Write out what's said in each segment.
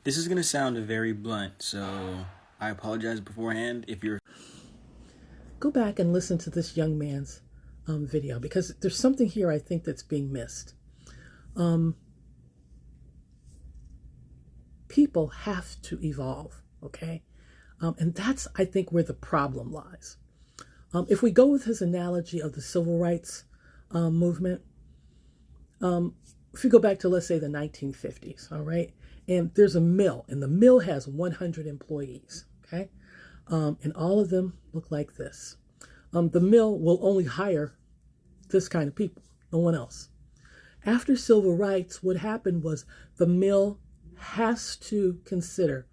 This is going to sound very blunt, so I apologize beforehand if you're... Go back and listen to this young man's video, because there's something here I think that's being missed. People have to evolve, okay? And that's, I think, where the problem lies. If we go with his analogy of the civil rights movement, if you go back to, let's say, the 1950s, all right, and there's a mill, and the mill has 100 employees, okay, and all of them look like this. The mill will only hire this kind of people, no one else. After civil rights, what happened was the mill has to consider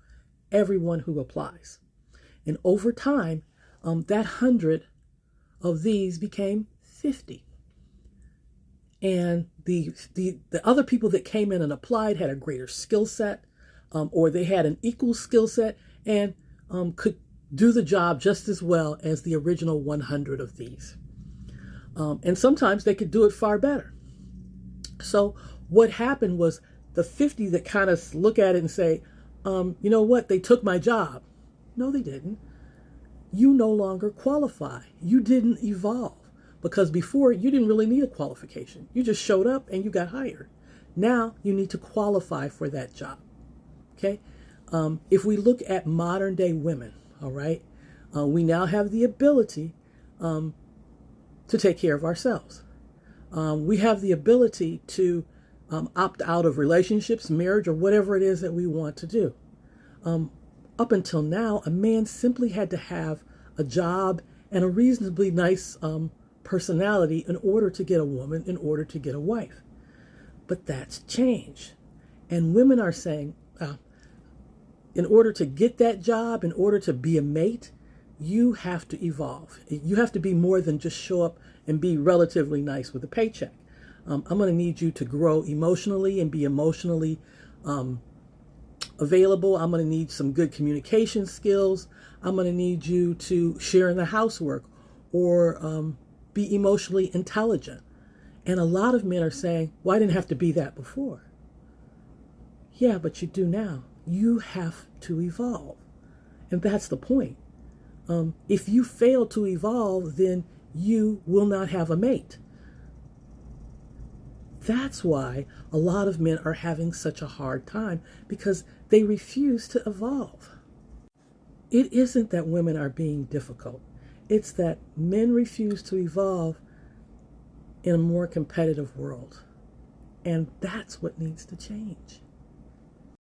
everyone who applies. And over time, that 100 of these became 50. And the other people that came in and applied had a greater skill set, or they had an equal skill set and could do the job just as well as the original 100 of these. And sometimes they could do it far better. So what happened was the 50 that kind of look at it and say, you know what, they took my job. No, they didn't. You no longer qualify. You didn't evolve. Because before, you didn't really need a qualification. You just showed up and you got hired. Now you need to qualify for that job. Okay? If we look at modern day women, all right, we now have the ability to take care of ourselves. We have the ability to opt out of relationships, marriage, or whatever it is that we want to do. Up until now, a man simply had to have a job and a reasonably nice personality in order to get a woman, in order to get a wife. But that's changed. And women are saying, in order to get that job, in order to be a mate, you have to evolve. You have to be more than just show up and be relatively nice with a paycheck. I'm going to need you to grow emotionally and be emotionally available. I'm going to need some good communication skills. I'm going to need you to share in the housework or be emotionally intelligent. And a lot of men are saying, well, I didn't have to be that before. Yeah, but you do now. You have to evolve. And that's the point. If you fail to evolve, then you will not have a mate. That's why a lot of men are having such a hard time, because they refuse to evolve. It isn't that women are being difficult. It's that men refuse to evolve in a more competitive world. And that's what needs to change.